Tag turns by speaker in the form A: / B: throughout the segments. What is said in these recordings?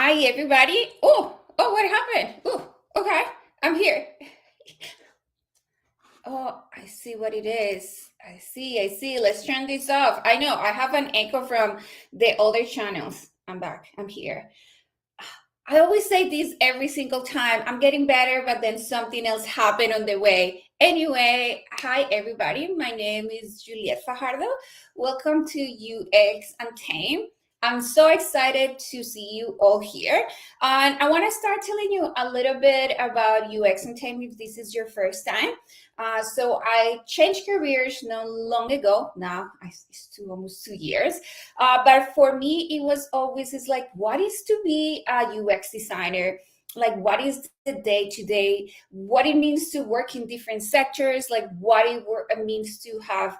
A: Hi, everybody. What happened? Oh, okay, I'm here. Oh, I see what it is. I see. Let's turn this off. I know I have an echo from the older channels. I'm back. I'm here. I always say this every single time. I'm getting better, but then something else happened on the way. Anyway, hi everybody. My name is Julieth Fajardo. Welcome to UX Untamed. I'm so excited to see you all here. And I want to start telling you a little bit about UX Untamed if this is your first time. So I changed careers not long ago. Now it's almost 2 years. But for me, it was always is like, what is to be a UX designer? Like, what is the day to day? What it means to work in different sectors? Like, what it means to have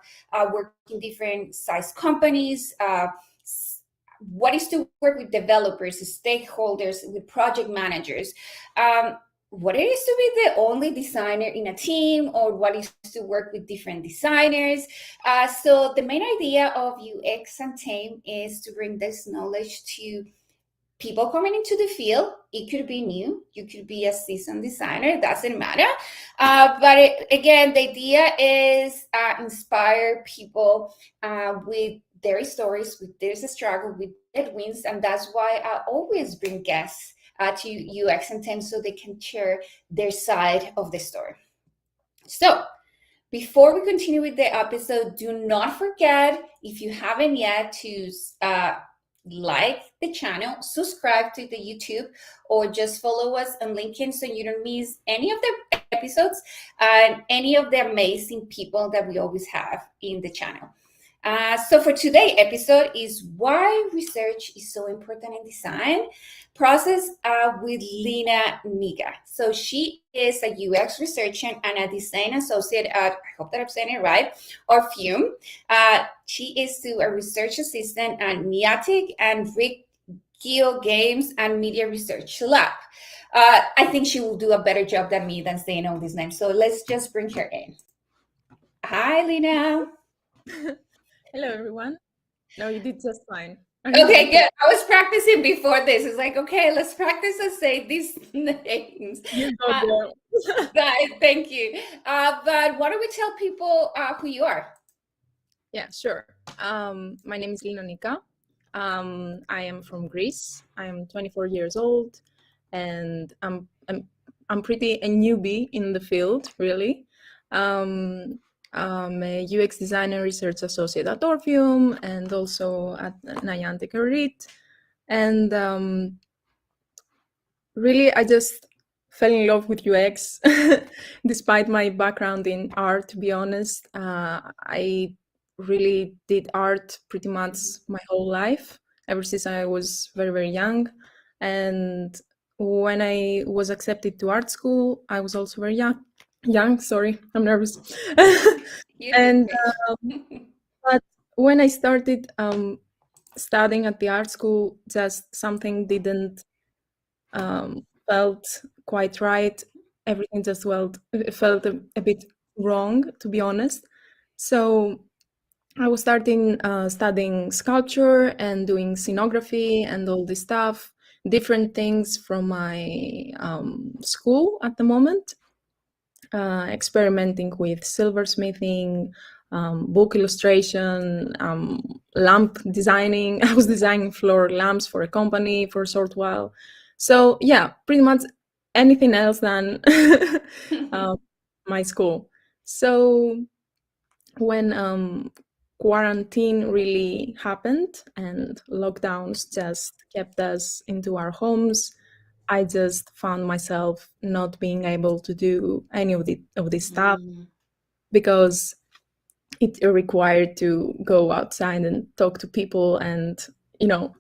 A: work in different size companies? What is to work with developers, stakeholders, with project managers? What it is to be the only designer in a team, or what is to work with different designers. So the main idea of UX Untamed is to bring this knowledge to people coming into the field. It could be new, you could be a seasoned designer, doesn't matter. Again, the idea is inspire people with their stories, with their struggle, with their wins, and that's why I always bring guests to UX Untamed so they can share their side of the story. So before we continue with the episode, do not forget, if you haven't yet, to like the channel, subscribe to the YouTube, or just follow us on LinkedIn so you don't miss any of the episodes and any of the amazing people that we always have in the channel. So for today's episode is why research is so important in design process with Lina Nika. So she is a UX researcher and a design associate at, I hope that I'm saying it right, Orfium. She is to a research assistant at Niantic and Rick Geo Games and Media Research Lab. I think she will do a better job than me than saying all these names. So let's just bring her in. Hi, Lina.
B: Hello, everyone. No, you did just fine.
A: Okay, good. I was practicing before this. It's like, okay, let's practice and say these names.
B: You go there.
A: Guys, thank you. But why don't we tell people who you are?
B: Yeah, sure. My name is Lina Nika. I am from Greece. I am 24 years old, and I'm pretty a newbie in the field, really. I'm a UX designer, research associate at Orfium, and also at Niantic. And really, I just fell in love with UX, despite my background in art. To be honest, I really did art pretty much my whole life, ever since I was very, very young. And when I was accepted to art school, I was also very young. Sorry, I'm nervous. and but when I started studying at the art school, just something didn't felt quite right. Everything just felt a bit wrong, to be honest. So I was starting studying sculpture and doing scenography and all this stuff, different things from my school at the moment, experimenting with silversmithing, book illustration, lamp designing. I was designing floor lamps for a company for a short while. So yeah, pretty much anything else than my school. So when quarantine really happened and lockdowns just kept us into our homes, I just found myself not being able to do any of this stuff because it required to go outside and talk to people and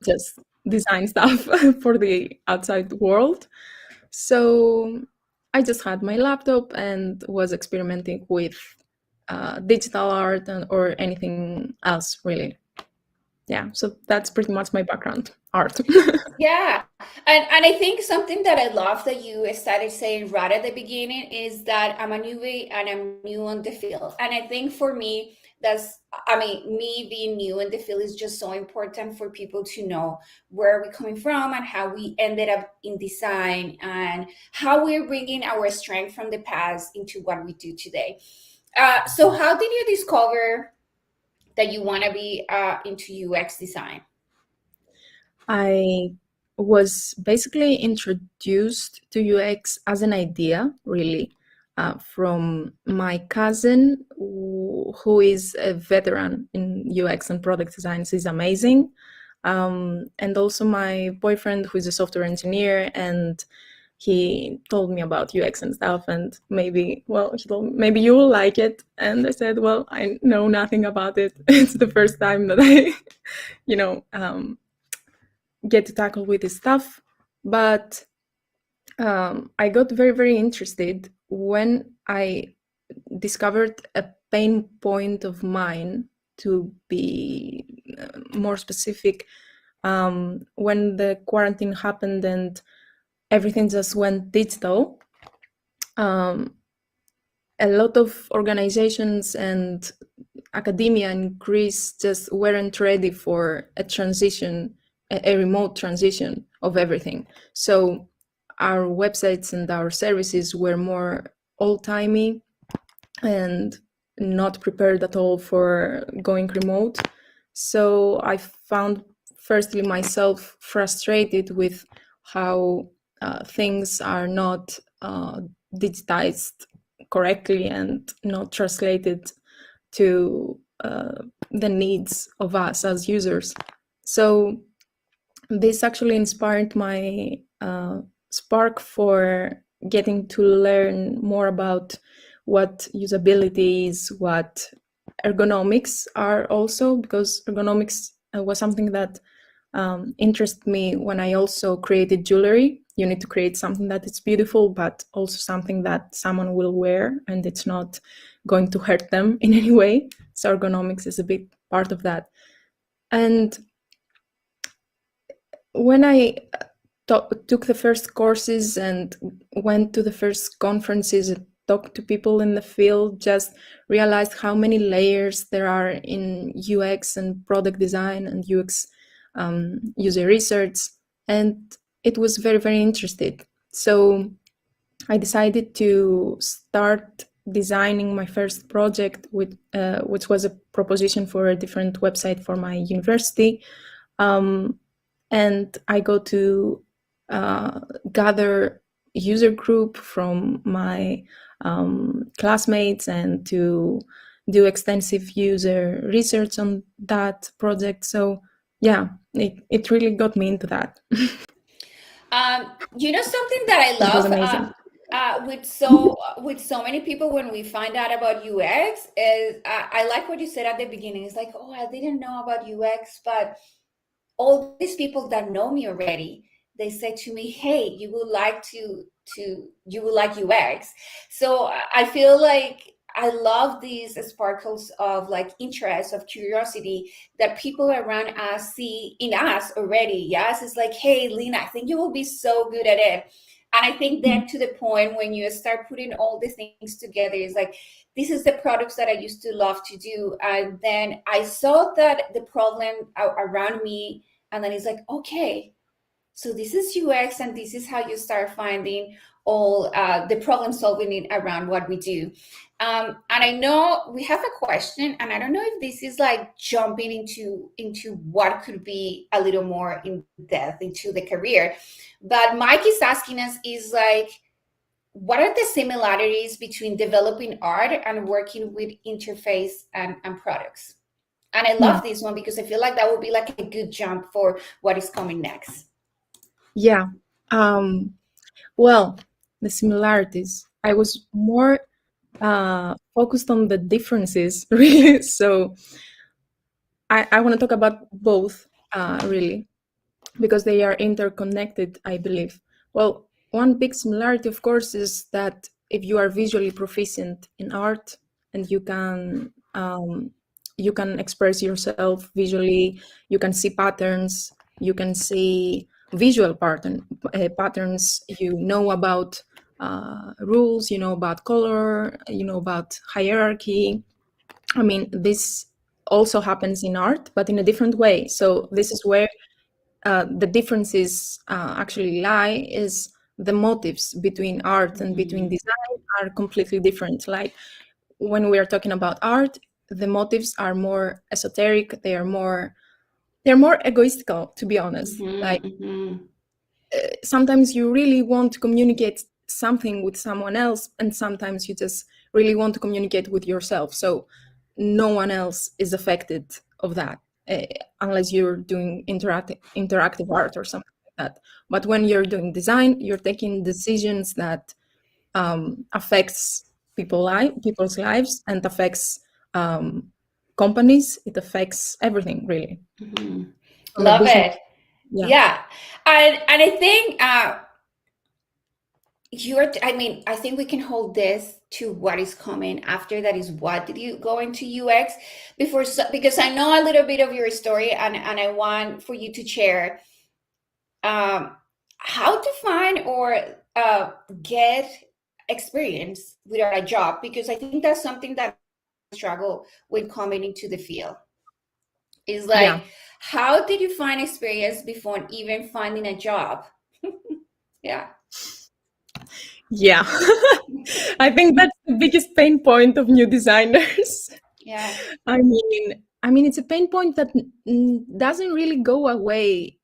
B: just design stuff for the outside world. So I just had my laptop and was experimenting with digital art or anything else, really. Yeah, so that's pretty much my background, art.
A: Yeah, and I think something that I love that you started saying right at the beginning is that I'm a newbie and I'm new on the field. And I think for me, that's, I mean, me being new in the field is just so important for people to know where we're coming from and how we ended up in design and how we're bringing our strength from the past into what we do today. So how did you discover that you want to be into UX design?
B: I was basically introduced to UX as an idea, really, from my cousin, who is a veteran in UX and product design. She's amazing. And also my boyfriend, who is a software engineer, and he told me about UX and stuff. And maybe, well, he told me, maybe you will like it. And I said, well, I know nothing about it. It's the first time that I, you know, get to tackle with this stuff. But I got very, very interested when I discovered a pain point of mine, to be more specific. When the quarantine happened and everything just went digital, a lot of organizations and academia in Greece just weren't ready for a transition, a remote transition of everything. So our websites and our services were more old-timey and not prepared at all for going remote. So I found, firstly, myself frustrated with how things are not digitized correctly and not translated to the needs of us as users. So this actually inspired my spark for getting to learn more about what usability is, what ergonomics are also, because ergonomics was something that interested me when I also created jewelry. You need to create something that is beautiful, but also something that someone will wear and it's not going to hurt them in any way. So ergonomics is a big part of that. And when I took the first courses and went to the first conferences and talked to people in the field, just realized how many layers there are in UX and product design and UX user research. And it was very, very interesting. So I decided to start designing my first project, which was a proposition for a different website for my university. And I go to gather user group from my classmates and to do extensive user research on that project. So yeah, it really got me into that.
A: Something that I
B: It was
A: love
B: amazing.
A: with so many people when we find out about UX is I like what you said at the beginning. It's like, oh, I didn't know about UX, but all these people that know me already, they say to me, hey, you would like UX. So I feel like I love these sparkles of like interest, of curiosity that people around us see in us already. Yes, it's like, hey, Lina, I think you will be so good at it. And I think then to the point when you start putting all these things together, it's like, this is the products that I used to love to do. And then I saw that the problem around me, and then it's like, okay, so this is UX, and this is how you start finding all the problem solving around what we do. And I know we have a question, and I don't know if this is like jumping into what could be a little more in depth into the career. But Mike is asking us is like, what are the similarities between developing art and working with interface and products? And I love this one because I feel like that would be like a good jump for what is coming next.
B: Yeah. Well, the similarities. I was more focused on the differences, really. So I want to talk about both, really, because they are interconnected, I believe. Well, one big similarity, of course, is that if you are visually proficient in art and you can express yourself visually, you can see patterns, you can see visual patterns, you know about rules, you know about color, you know about hierarchy, I mean, this also happens in art, but in a different way. So this is where the differences actually lie, is the motives between art and between design are completely different. Like when we are talking about art, the motives are more esoteric, they're more egoistical, to be honest. Like sometimes you really want to communicate something with someone else, and sometimes you just really want to communicate with yourself, so no one else is affected of that, unless you're doing interactive art or something like that. But when you're doing design, you're taking decisions that affects people's lives, and affects companies. It affects everything, really, from a
A: Love
B: business.
A: it.
B: Yeah.
A: Yeah. And I think I mean, I think we can hold this to what is coming after that. Is what did you go into UX before? Because I know a little bit of your story, and I want for you to share how to find or get experience without a job, because I think that's something that I struggle with coming into the field. Is
B: Yeah.
A: like, how did you find experience before even finding a job? Yeah.
B: Yeah. I think that's the biggest pain point of new designers.
A: Yeah.
B: I mean, it's a pain point that doesn't really go away.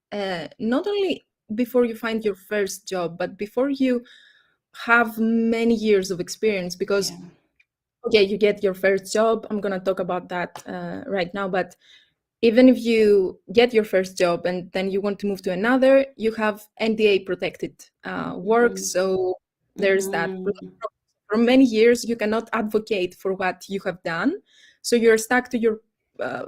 B: Not only before you find your first job, but before you have many years of experience. Because
A: Yeah.
B: okay, you get your first job. I'm gonna talk about that right now. But even if you get your first job and then you want to move to another, you have NDA protected work.
A: Mhm.
B: So there's that.
A: Mhm.
B: For many years, you cannot advocate for what you have done. So you're stuck to your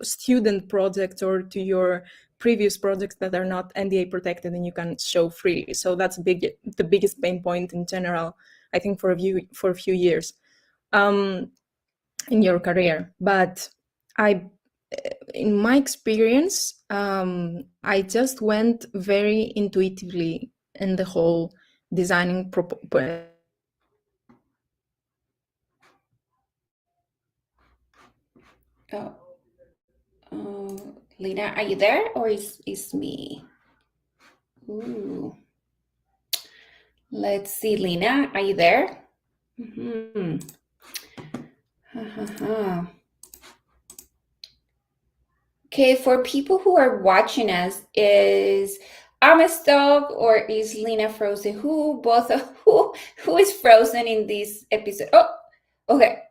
B: student projects or to your previous projects that are not NDA protected, and you can show freely. So that's the biggest pain point in general, I think, for a few years in your career. But I, in my experience, I just went very intuitively in the whole designing
A: Oh, Lina, are you there, or is me? Ooh, let's see, Lina, are you there? Hmm. Ha, ha, ha. Okay, for people who are watching us, is Amma stuck or is Lina frozen? Who is frozen in this episode? Oh, okay.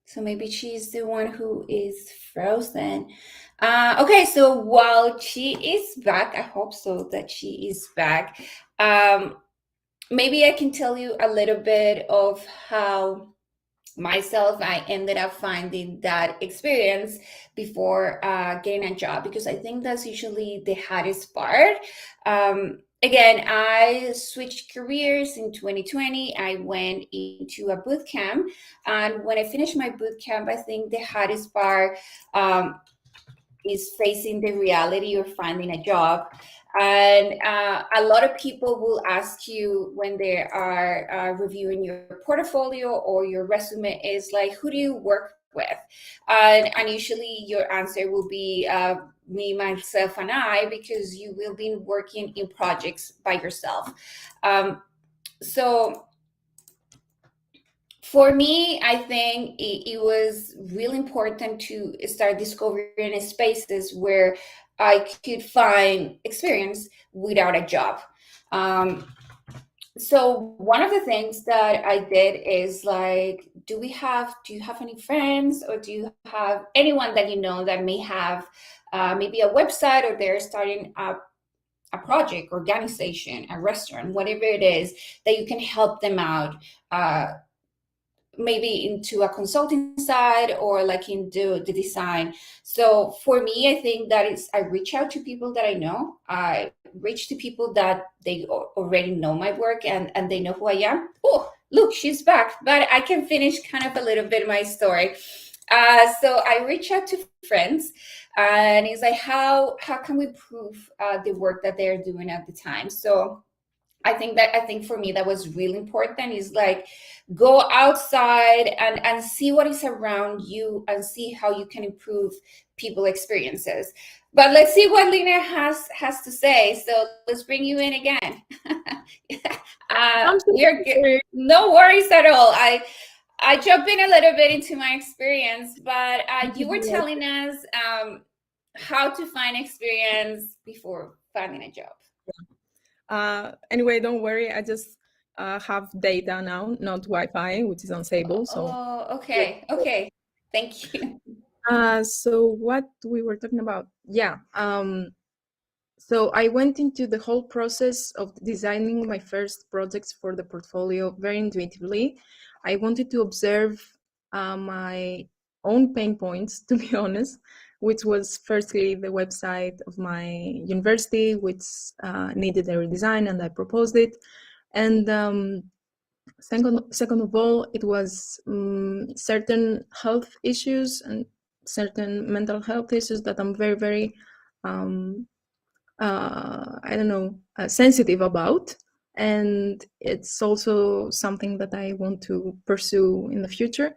A: So maybe she's the one who is frozen. Okay, so while she is back, I hope so that she is back. Um, Maybe I can tell you a little bit of how myself I ended up finding that experience before getting a job, because I think that's usually the hardest part. Again, I switched careers in 2020. I went into a boot camp, and when I finished my boot camp, I think the hardest part is facing the reality of finding a job. And a lot of people will ask you when they are reviewing your portfolio or your resume, is like, who do you work with? And usually your answer will be me, myself, and I, because you will be working in projects by yourself. So for me, I think it was really important to start discovering spaces where I could find experience without a job. Um, so one of the things that I did is like, do you have any friends, or do you have anyone that you know that may have maybe a website, or they're starting up a project, organization, a restaurant, whatever it is, that you can help them out, maybe into a consulting side or like into the design. So for me, I think that is, I reach out to people that I know. I reach to people that they already know my work, and they know who I am. Oh, look, she's back, but I can finish kind of a little bit my story. So I reach out to friends, and it's like, how can we prove the work that they're doing at the time? So I think for me that was really important, is like go outside and see what is around you and see how you can improve people experiences. But let's see what Lina has to say. So let's bring you in again.
B: I'm so
A: We're
B: sorry.
A: no worries at all. I jump in a little bit into my experience, but you were telling us how to find experience before finding a job.
B: Anyway, don't worry. I just have data now, not Wi-Fi, which is unstable. So,
A: Oh, okay, okay. Thank you.
B: so what we were talking about? Yeah. So I went into the whole process of designing my first projects for the portfolio very intuitively. I wanted to observe my own pain points, to be honest, which was firstly the website of my university, which needed a redesign, and I proposed it. And second of all, it was certain health issues and certain mental health issues that I'm very, very I don't know, sensitive about. And it's also something that I want to pursue in the future.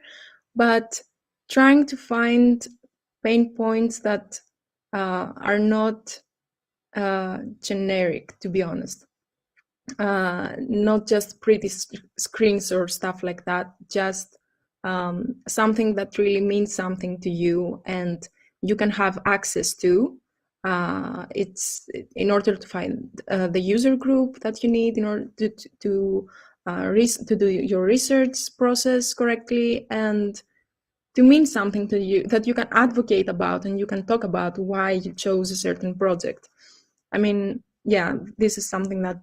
B: But trying to find pain points that are not generic, to be honest. Not just pretty screens or stuff like that, just something that really means something to you and you can have access to. It's in order to find the user group that you need in order to do your research process correctly, and to mean something to you that you can advocate about and you can talk about why you chose a certain project. I mean, yeah, this is something that's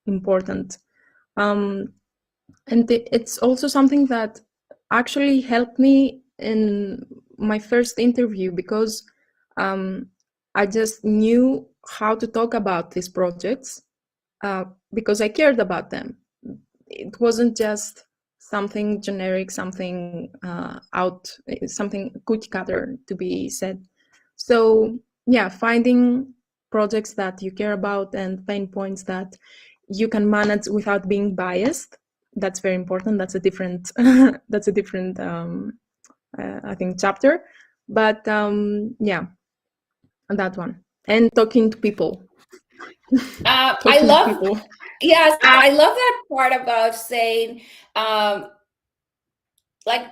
B: important. Um, and it's also something that actually helped me in my first interview, because um, I just knew how to talk about these projects because I cared about them. It wasn't just something generic, something something cookie cutter to be said. So yeah, finding projects that you care about and pain points that you can manage without being biased, that's very important. That's a different that's a different I think chapter. But yeah, that one. And talking to people.
A: I
B: Talking to
A: love,
B: people.
A: yes, I love that part about saying, um, like,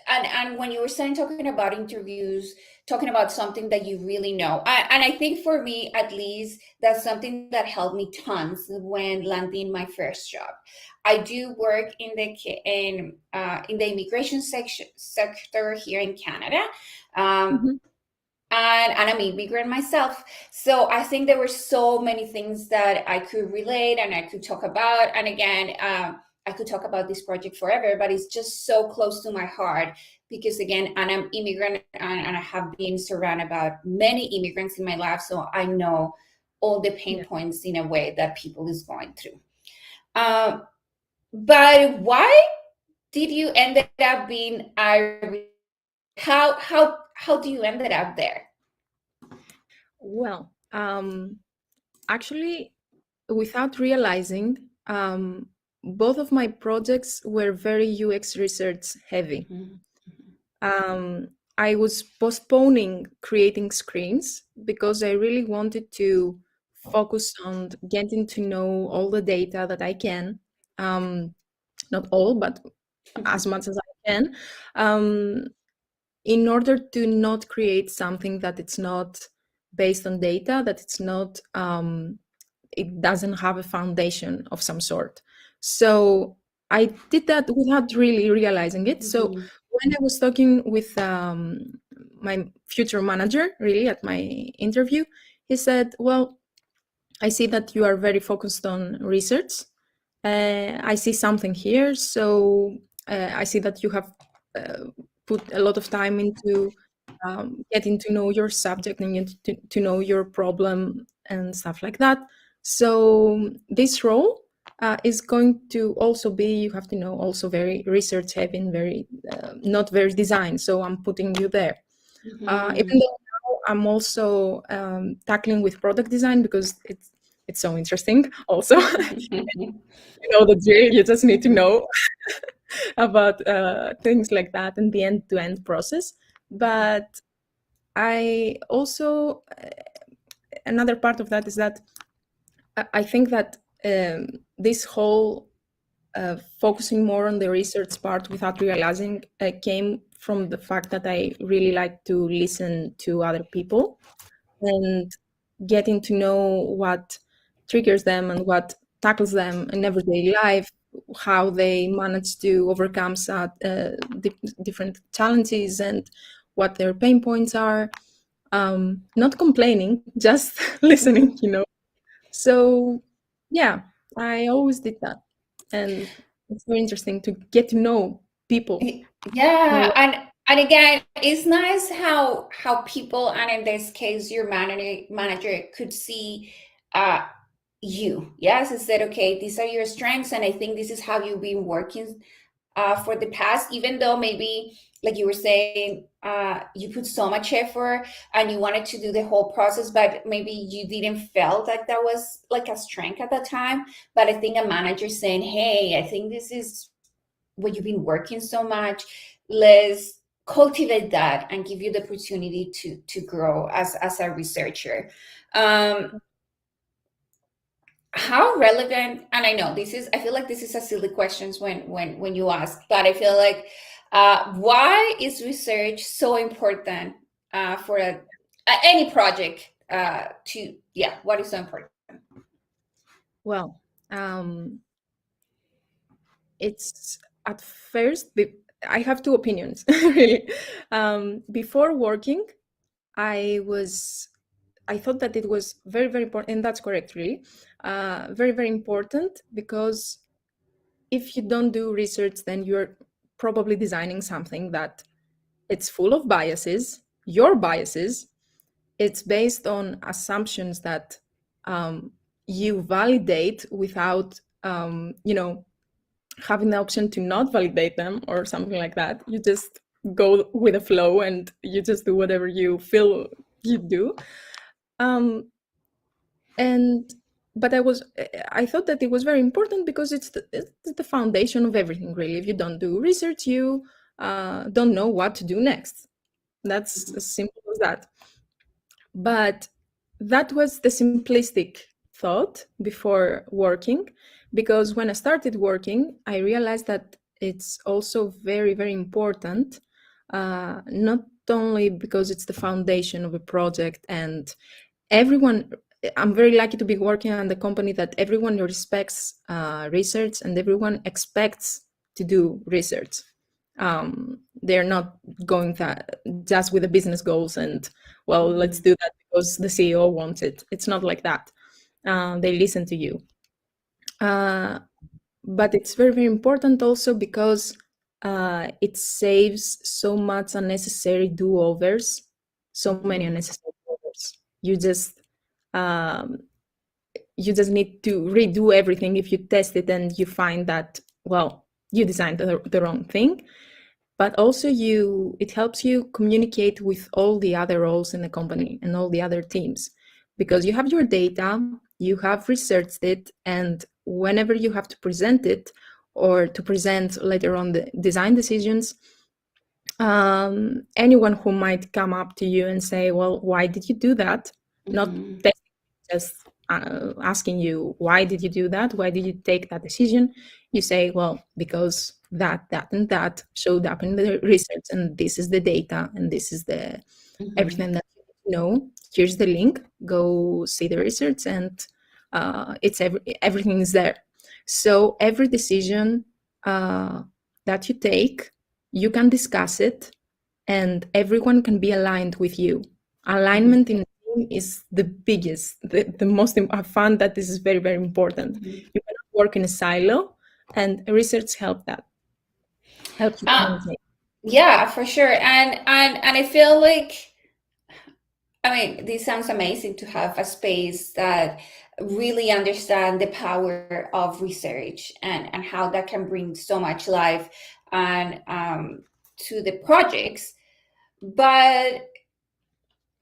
A: and when you were saying talking about interviews, talking about something that you really know. And I think for me, at least, that's something that helped me tons when landing my first job. I do work in the immigration sector here in Canada. Um,
B: Mhm.
A: and I'm an immigrant myself. So I think there were so many things that I could relate and I could talk about. And again, I could talk about this project forever, but it's just so close to my heart because again, and I'm immigrant and I have been surrounded about many immigrants in my life. So I know all the pain
B: Yeah.
A: points in a way that people is going through. Um, but why did you end up being how do you ended up there?
B: Well, actually, without realizing, both of my projects were very UX research heavy.
A: Mhm.
B: Um, I was postponing creating screens because I really wanted to focus on getting to know all the data that I can. Um, Not all, but as much as I can, um, in order to not create something that it's not based on data, that it's not it doesn't have a foundation of some sort. So I did that without really realizing it. So
A: Mhm.
B: when I was talking with my future manager, really at my interview, he said, "Well, I see that you are very focused on research. I see something here. So I see that you have uh, put a lot of time into getting to know your subject and to know your problem and stuff like that. So this role is going to also be, you have to know, also very research heavy and very not very design. So I'm putting you there. Even
A: Mhm.
B: though now I'm also tackling with product design because it's it's so interesting. Also, you know the drill. You just need to know about things like that and the end-to-end process. But I also another part of that is that I think that this whole focusing more on the research part without realizing came from the fact that I really like to listen to other people and getting to know what triggers them and what tackles them in everyday life, how they manage to overcome different challenges and what their pain points are. Not complaining, just listening, you know. So, yeah, I always did that. And it's very interesting to get to know people.
A: Yeah, and again, it's nice how people, and in this case, your manager could see uh you. Yes, and said, okay, these are your strengths, and I think this is how you've been working for the past, even though maybe, like you were saying, you put so much effort and you wanted to do the whole process, but maybe you didn't feel that that was like a strength at that time. But I think a manager saying, hey, I think this is what you've been working so much, let's cultivate that and give you the opportunity to grow as a researcher. How relevant, and I know this is, I feel like this is a silly questions when you ask, but I feel like why is research so important for any project to, yeah, what is so important?
B: Well, it's at first, I have two opinions, really. Before working, I was I thought that it was very, very important, and that's correct, really. Very, very important because if you don't do research, then you're probably designing something that it's full of biases, your biases. It's based on assumptions that you validate without, having the option to not validate them or something like that. You just go with the flow and you just do whatever you feel you do. Um, and but I thought that it was very important because it's the foundation of everything, really. If you don't do research, you don't know what to do next. That's as simple as that. But that was the simplistic thought before working, because when I started working, I realized that it's also very, very important, not only because it's the foundation of a project and everyone. I'm very lucky to be working on the company that everyone respects research and everyone expects to do research. They're not going that just with the business goals and, well, let's do that because the CEO wants it. It's not like that. They listen to you. But it's very, very important also because it saves so much unnecessary do-overs, so many unnecessary do-overs. Um, you just need to redo everything if you test it and you find that, well, you designed the wrong thing. But also it helps you communicate with all the other roles in the company and all the other teams, because you have your data, you have researched it, and whenever you have to present it or to present later on the design decisions, anyone who might come up to you and say, well, why did you do that? Not just asking you, why did you do that? Why did you take that decision? You say, well, because that, and that showed up in the research, and this is the data, and this is the everything that you know. Here's the link. Go see the research, and everything is there. So every decision that you take, you can discuss it, and everyone can be aligned with you. Alignment in a team is the biggest, the most. I found that this is very, very important. You cannot work in a silo, and research helps you communicate.
A: Yeah, for sure. And I feel like, I mean, this sounds amazing to have a space that really understand the power of research and how that can bring so much life and to the projects. But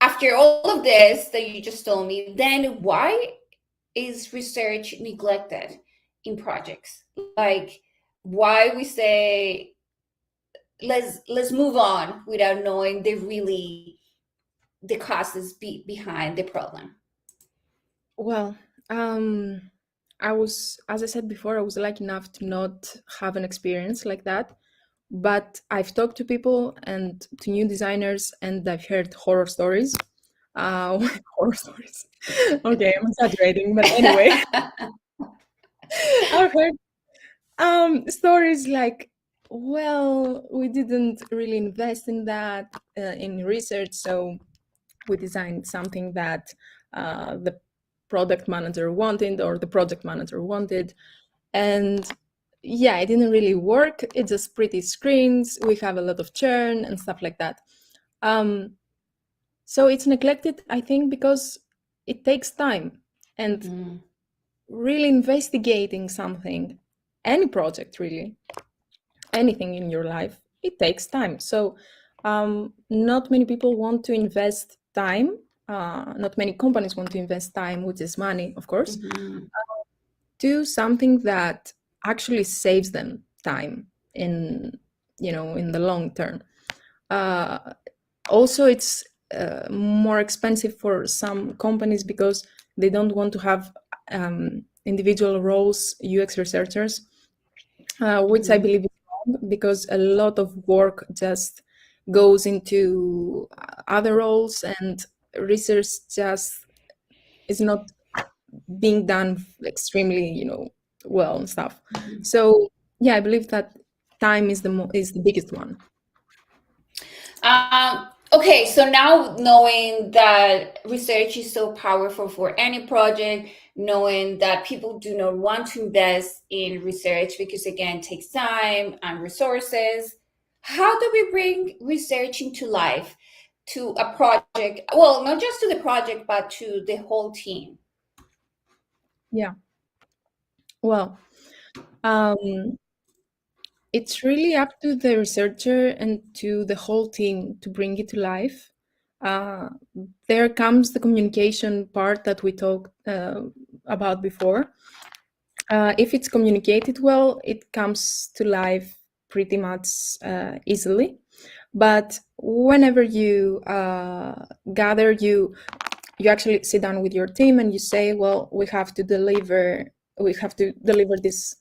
A: after all of this that you just told me, then why is research neglected in projects? Like, why we say let's move on without knowing the causes behind the problem?
B: Well, as I said before, I was lucky enough to not have an experience like that. But I've talked to people and to new designers, and I've heard horror stories. Horror stories. Okay, I'm exaggerating, but anyway, I've heard stories like, well, we didn't really invest in that in research, so we designed something that the product manager wanted or the project manager wanted, and yeah, it didn't really work. It's just pretty screens, we have a lot of churn and stuff like that. So it's neglected, I think, because it takes time, and
A: Mm-hmm.
B: really investigating something, any project really, anything in your life, it takes time. So not many people want to invest time. Not many companies want to invest time, which is money, of course,
A: Mm-hmm.
B: to something that actually saves them time in, in the long term. Uh, Also, it's more expensive for some companies because they don't want to have individual roles, UX researchers, which I believe is wrong, because a lot of work just goes into other roles, and research just is not being done extremely, well and stuff.
A: Mm-hmm.
B: So yeah, I believe that time is is the biggest one.
A: Okay, so now knowing that research is so powerful for any project, knowing that people do not want to invest in research because, again, it takes time and resources, how do we bring research into life to a project? Well, not just to the project, but to the whole team.
B: Yeah. Well, um, it's really up to the researcher and to the whole team to bring it to life. Uh, there comes the communication part that we talked about before. If it's communicated well, it comes to life pretty much easily. But whenever you gather, you actually sit down with your team and you say, well, we have to deliver these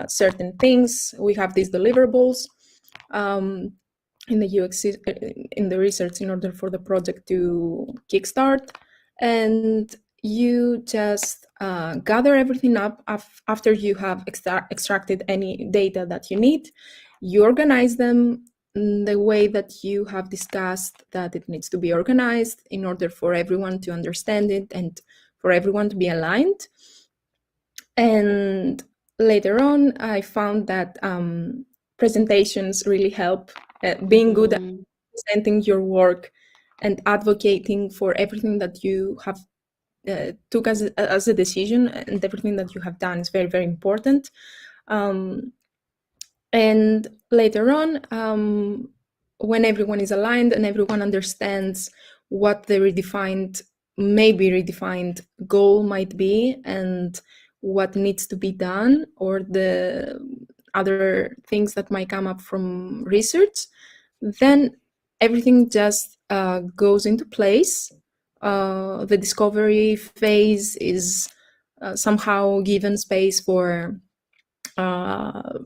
B: certain things, we have these deliverables um, in the in the research, in order for the project to kickstart. And you just gather everything up after you have extracted any data that you need. You organize them in the way that you have discussed that it needs to be organized, in order for everyone to understand it and for everyone to be aligned. And later on, I found that presentations really help. Being good at
A: Mhm.
B: presenting your work and advocating for everything that you have took as a decision, and everything that you have done is very, very important. Um, and later on, when everyone is aligned and everyone understands what the maybe redefined goal might be, and what needs to be done, or the other things that might come up from research, then everything just goes into place. The discovery phase is somehow given space for uh,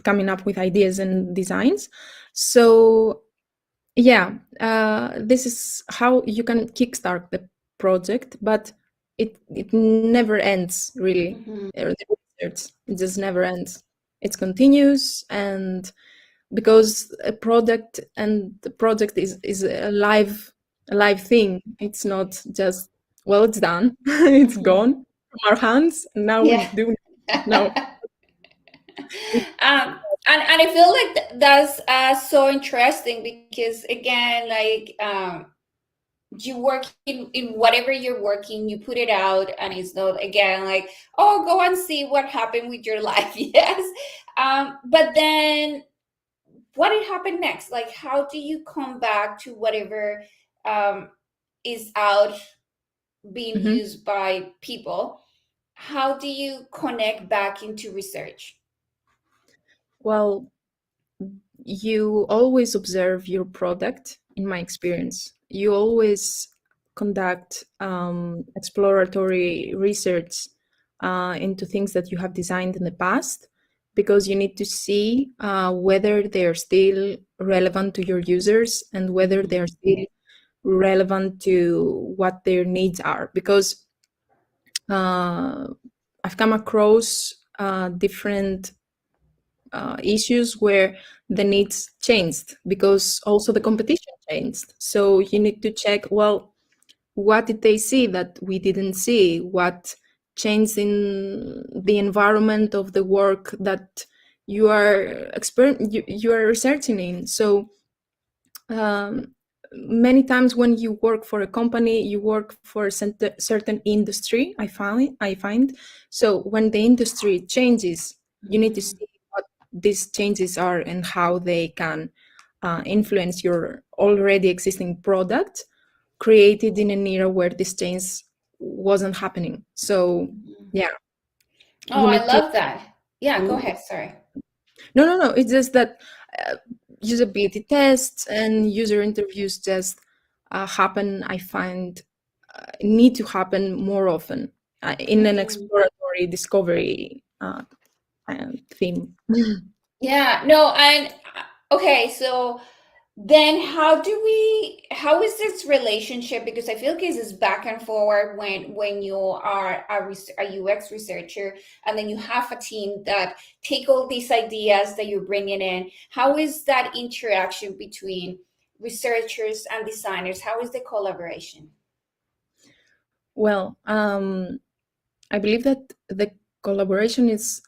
B: coming up with ideas and designs. So yeah, this is how you can kickstart the project, but it never ends really.
A: Mhm.
B: The research, it just never ends. It's continuous, and because the project is a live thing. It's not just, well, it's done, it's
A: Mhm.
B: gone from our hands, and now we
A: Yeah.
B: do. No.
A: And I feel like that's so interesting because, again, like, you work in whatever you're working, you put it out, and it's not, again, like, oh, go and see what happened with your life. Yes. But then what did happen next? Like, how do you come back to whatever um, is out being
B: Mhm.
A: used by people, how do you connect back into research?
B: Well, you always observe your product, in my experience. You always conduct exploratory research into things that you have designed in the past, because you need to see whether they're still relevant to your users and whether
A: Mhm.
B: they're still relevant to what their needs are. Because uh, I've come across different issues where the needs changed because also the competition changed. So you need to check, well, what did they see that we didn't see? What changed in the environment of the work that you are researching in? So um, many times when you work for a company, you work for a certain industry. I find so when the industry changes, you need to
A: Mhm.
B: see what these changes are and how they can influence your already existing product, created in an era where this change wasn't happening. So
A: Mhm.
B: yeah,
A: Oh,
B: you
A: I
B: need to
A: love that. Yeah, go ahead. Sorry.
B: no. It's just that uh, usability tests and user interviews just happen. I find need to happen more often in an
A: Mhm.
B: exploratory discovery theme.
A: Yeah, no, and okay, so then how is this relationship? Because I feel like it's back and forward when you are a UX researcher and then you have a team that take all these ideas that you're bringing in. How is that interaction between researchers and designers? How is the collaboration?
B: Well, I believe that the collaboration is,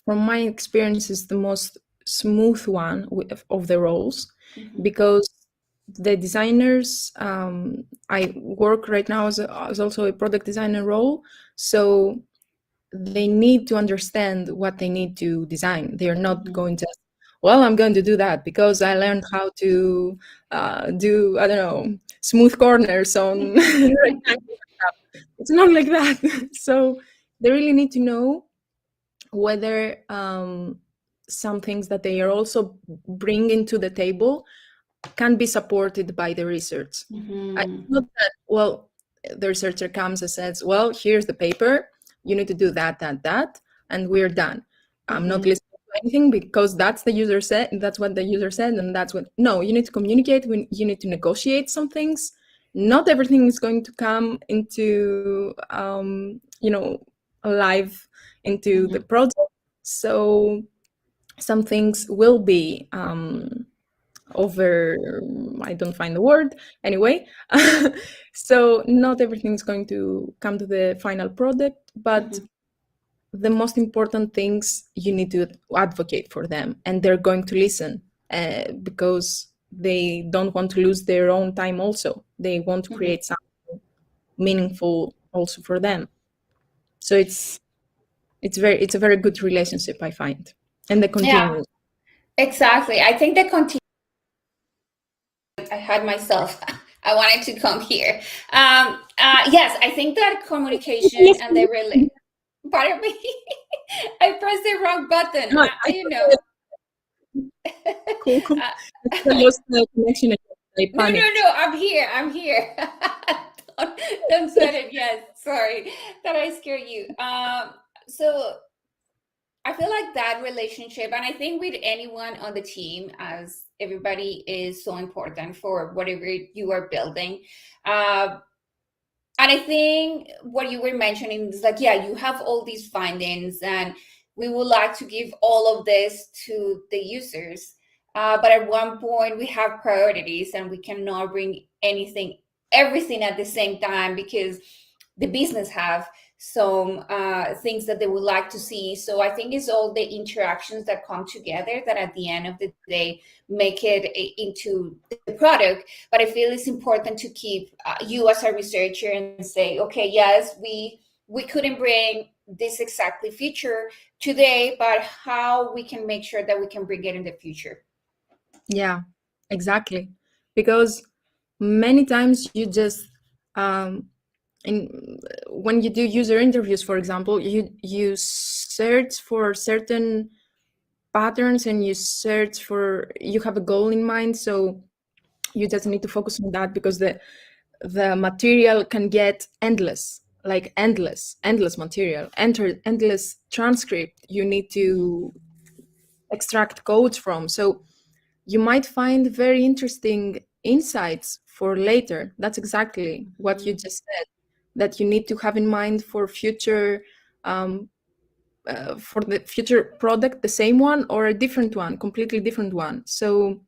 B: from my experience, is the most smooth one of the roles,
A: Hmm.
B: because the designers, I work right now as also a product designer role, so they need to understand what they need to design. They're not
A: Hmm.
B: going to, well, I'm going to do that because I learned how to do, I don't know, smooth corners on rectangular stuff. It's not like that. So they really need to know whether some things that they are also bringing to the table can be supported by the research. It's
A: Hmm.
B: not that, well, the researcher comes and says, well, here's the paper, you need to do that, and we're done. I'm not
A: Hmm.
B: listening to anything because that's what the user said, and that's what. No, you need to communicate, you need to negotiate some things. Not everything is going to come into, alive into the
A: Hmm.
B: project. So some things will be over, I don't find the word anyway. So not everything is going to come to the final product, but
A: Hmm.
B: the most important things, you need to advocate for them, and they're going to listen, because they don't want to lose their own time. Also, they want to
A: Hmm.
B: create something meaningful also for them. So it's a very good relationship, I find, and the
A: Yeah,
B: continuous.
A: exactly. I think the I had myself. I wanted to come here. Yes, I think that communication and the relate. Pardon me. I pressed the wrong button.
B: No, I
A: You know.
B: cool, cool. I
A: uh,
B: lost the connection again. I
A: no, no,
B: panicked.
A: no. I'm here. I'm here. Don't sweat it. Yes. Sorry that I scared you. So I feel like that relationship, and I think with anyone on the team, as everybody is so important for whatever you are building. Uh, and I think what you were mentioning is like, yeah, you have all these findings, and we would like to give all of this to the users. But at one point, we have priorities, and we cannot bring everything at the same time because the business have some things that they would like to see. So I think it's all the interactions that come together that at the end of the day make it into the product. But I feel it's important to keep you as a researcher and say, okay, yes, we couldn't bring this exactly feature today, but how we can make sure that we can bring it in the future.
B: Yeah, exactly. Because many times you just um, when you do user interviews, for example, you search for certain patterns, and you have a goal in mind. So you just need to focus on that, because the material can get endless, like endless material, endless transcript you need to extract codes from. So you might find very interesting insights for later. That's exactly what you just said, that you need to have in mind um, for the future product, the same one or a different one, completely different one. So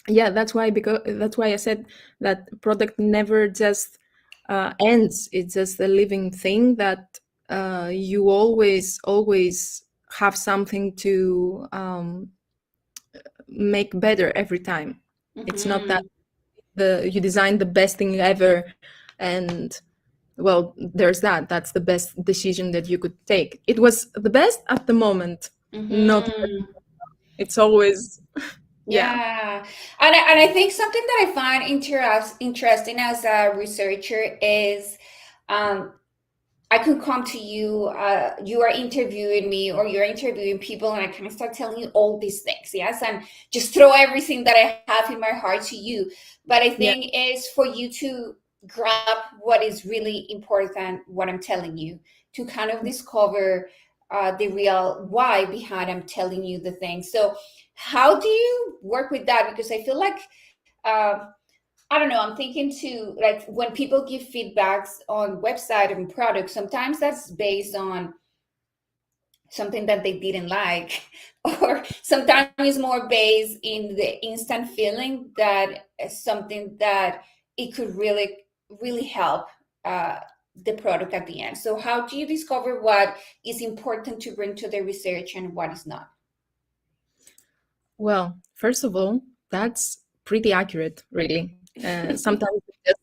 B: yeah, that's why I said that product never just ends. It's just a living thing that you always have something to make better every time. It's not that you design the best thing ever, and well, there's that's the best decision that you could take. It was the best at the moment, not it's always yeah.
A: Yeah, and I think something that I find interesting as a researcher is, um, I could come to you, you are interviewing me or you're interviewing people, and I kind of start telling you all these things, yes, and just throw everything that I have in my heart to you. But I
B: Yeah.
A: think is for you to grab what is really important, what I'm telling you, to kind of discover the real why behind I'm telling you the thing. So, how do you work with that? Because I feel like, I don't know, I'm thinking to like when people give feedbacks on website and products, sometimes that's based on something that they didn't like, or sometimes it's more based in the instant feeling that something that it could really help the product at the end. So how do you discover what is important to bring to the research and what is not?
B: Well, first of all, that's pretty accurate, really. Sometimes we just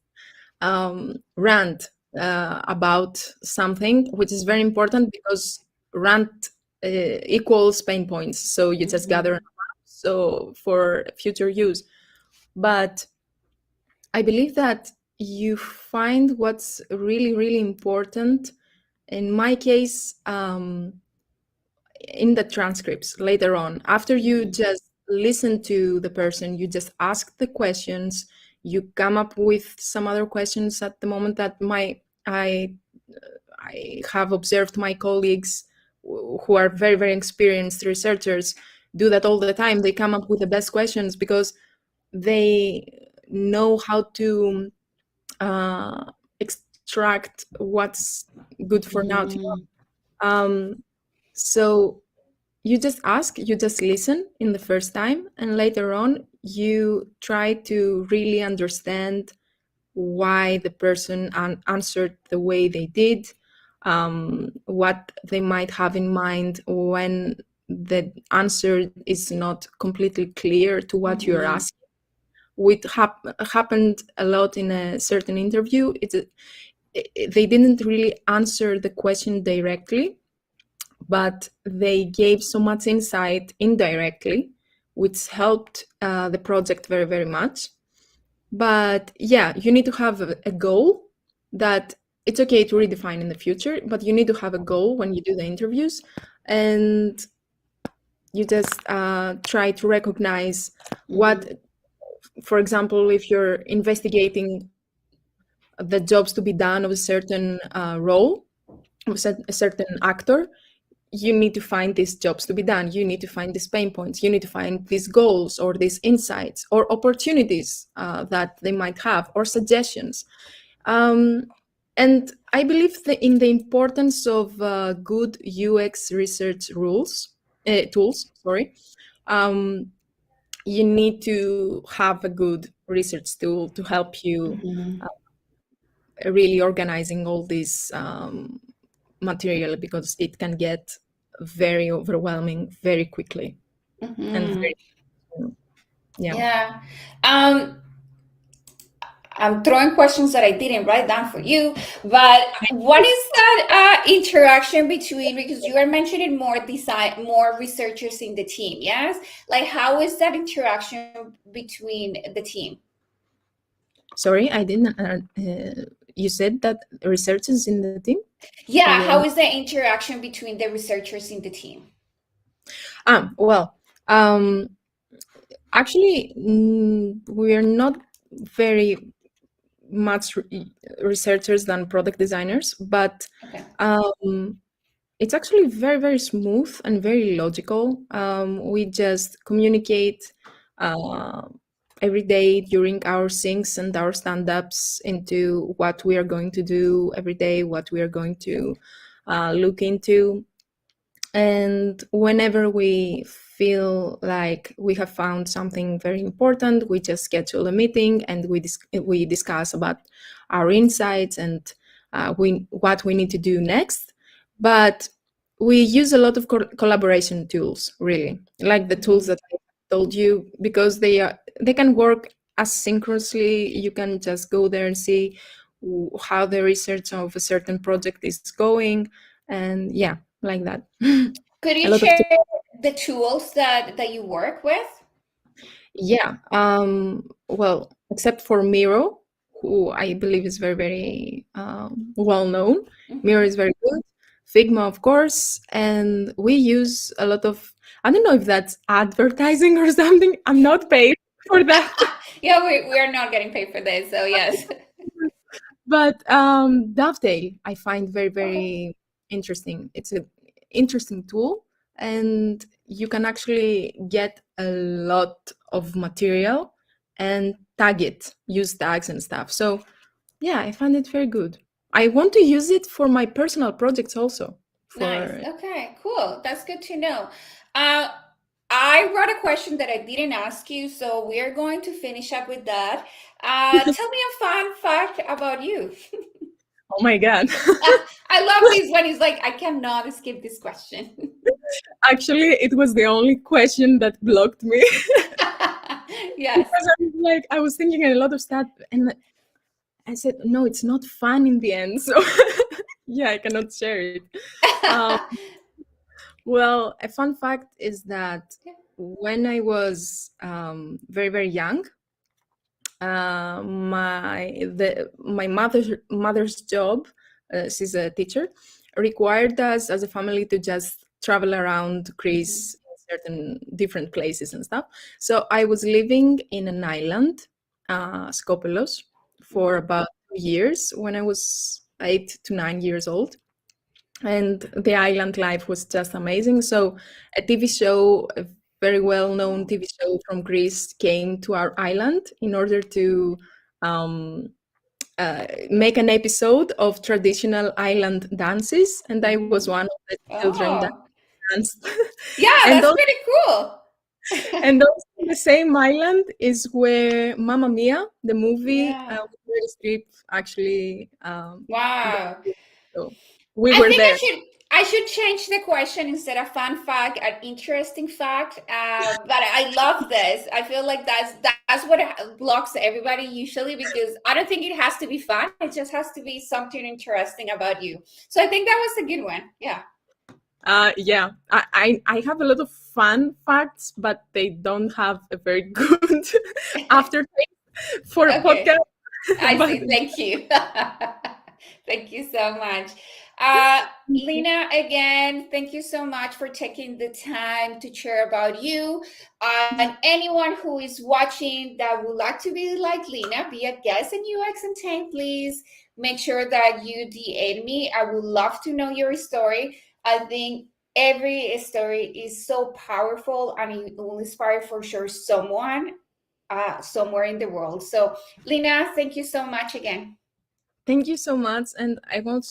B: rant about something, which is very important, because rant equals pain points. So you just gather
A: Mhm.
B: them up, so for future use. But I believe that you find what's really important. In my case, in the transcripts later on, after you
A: Mhm.
B: just listen to the person, you just ask the questions, you come up with some other questions at the moment that my I have observed my colleagues who are very experienced researchers do that all the time. They come up with the best questions because they know how to extract what's good for now to
A: Mhm.
B: so you just ask, you just listen in the first time, and later on you try to really understand why the person answered the way they did, what they might have in mind when the answer is not completely clear to what you're
A: Mhm.
B: asking. Which happened a lot in a certain interview. They didn't really answer the question directly, but they gave so much insight indirectly, which helped the project very much. But yeah, you need to have a goal that it's okay to redefine in the future, but you need to have a goal when you do the interviews, and you just try to recognize
A: Mhm.
B: what, for example, if you're investigating the jobs to be done of a certain role, of a certain actor, you need to find these jobs to be done. You need to find these pain points. You need to find these goals or these insights or opportunities that they might have, or suggestions. Um, and I believe in the importance of good UX research tools. Sorry, um, you need to have a good research tool to help you
A: Mhm.
B: really organizing all this material, because it can get very overwhelming very quickly and
A: Mhm.
B: very yeah.
A: Yeah. Um, I'm throwing questions that I didn't write down for you, but what is that interaction between, because you are mentioning more design, more researchers in the team, yes? Like, how is that interaction between the team?
B: Sorry, I didn't you said that researchers in the team? Or
A: Yeah,
B: you're
A: how is the interaction between the researchers in the team?
B: well, um, actually, we're not very much researchers than product designers, but
A: Okay.
B: um, it's actually very, very smooth and very logical. We just communicate uh, every day during our syncs and our stand-ups into what we are going to do every day, what we are going to look into. And whenever we feel like we have found something very important, we just schedule a meeting and we discuss about our insights and what we need to do next. But we use a lot of collaboration tools, really, like the tools
A: Mhm.
B: that I told you, because they can work asynchronously. You can just go there and see how the research of a certain project is going, and yeah, like that.
A: Could
B: A
A: you
B: lot of
A: share the tools that you work with?
B: yeah. Well, except for Miro, who I believe is very, very well known. Miro
A: Hmm.
B: is very good. Figma, of course, and we use a lot of. I don't know if that's advertising or something. I'm not paid for that.
A: Yeah, we are not getting paid for this, so yes.
B: But Dovetail, I find very,
A: Okay.
B: very interesting. It's an interesting tool, and you can actually get a lot of material and tag it, use tags and stuff. So, yeah, I find it very good. I want to use it for my personal projects also.
A: Nice.
B: For
A: Okay, cool. That's good to know. Uh, I wrote a question that I didn't ask you, so we're going to finish up with that. Tell me a fun fact about you.
B: oh my god,
A: I love this one. It's like, I cannot skip this question.
B: actually, it was the only question that blocked me
A: Yes.
B: because I was thinking a lot of stuff, and I said, no, it's not fun in the end. So, yeah, I cannot share it. Um, well, a fun fact is that when I was very, very young, my mother's job, she's a teacher, required us as a family to just travel around
A: Mhm.
B: Greece, certain different places and stuff. So I was living in an island, Skopelos, for
A: Mhm.
B: about 2 years when I was 8 to 9 years old, and the island life was just amazing. So a TV show, a very well-known
A: Oh.
B: TV show from Greece, came to our island in order to um, make an episode of traditional island dances, and I was
A: Mm.
B: one of the children that
A: Oh.
B: danced.
A: Yeah,
B: and
A: that's
B: also,
A: pretty cool.
B: and also the same island is where Mamma Mia, the movie,
A: Yeah.
B: with Meryl Streep, actually got.
A: Wow.
B: So we
A: I
B: were
A: think
B: there.
A: I should change the question instead of fun fact, an interesting fact. But I love this. I feel like that's what blocks everybody usually, because I don't think it has to be fun. It just has to be something interesting about you. So I think that was a good one. Yeah.
B: Yeah, I have a lot of fun facts, but they don't have a very good aftertaste for a podcast.
A: Okay. I
B: But
A: see. Thank you. Thank you so much. Lina, again, thank you so much for taking the time to share about you. And anyone who is watching that would like to be like Lina, be a guest in UX and 10, please make sure that you DM me. I would love to know your story. I think every story is so powerful and it will inspire for sure someone somewhere in the world. So, Lina, thank you so much again.
B: thank you so much, and I want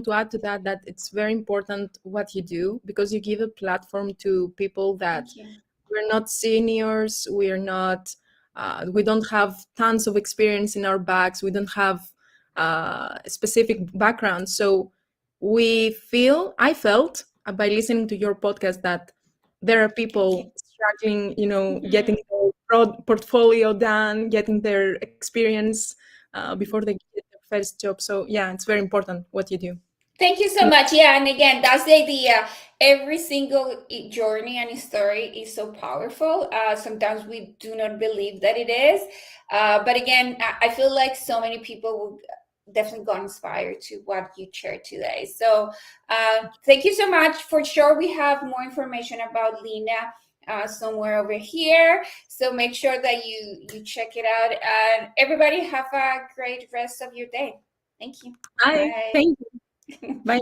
B: to add to that that it's very important what you do, because you give a platform to people that
A: Thank you.
B: we're not seniors, we don't have tons of experience in our backs, we don't have specific background. So I felt by listening to your podcast that there are
A: Thank you.
B: people struggling, getting
A: Mhm.
B: their portfolio done, getting their experience before they get their first job. So yeah, it's very important what you do.
A: Thank you so much. Yeah, and again, that's the idea. Every single journey and story is so powerful. Sometimes we do not believe that it is. But again, I feel like so many people will definitely got inspired to what you shared today. So thank you so much. For sure, we have more information about Lina somewhere over here. So make sure that you check it out. And everybody have a great rest of your day. Thank you.
B: Bye.
A: Bye.
B: Thank you. Bye.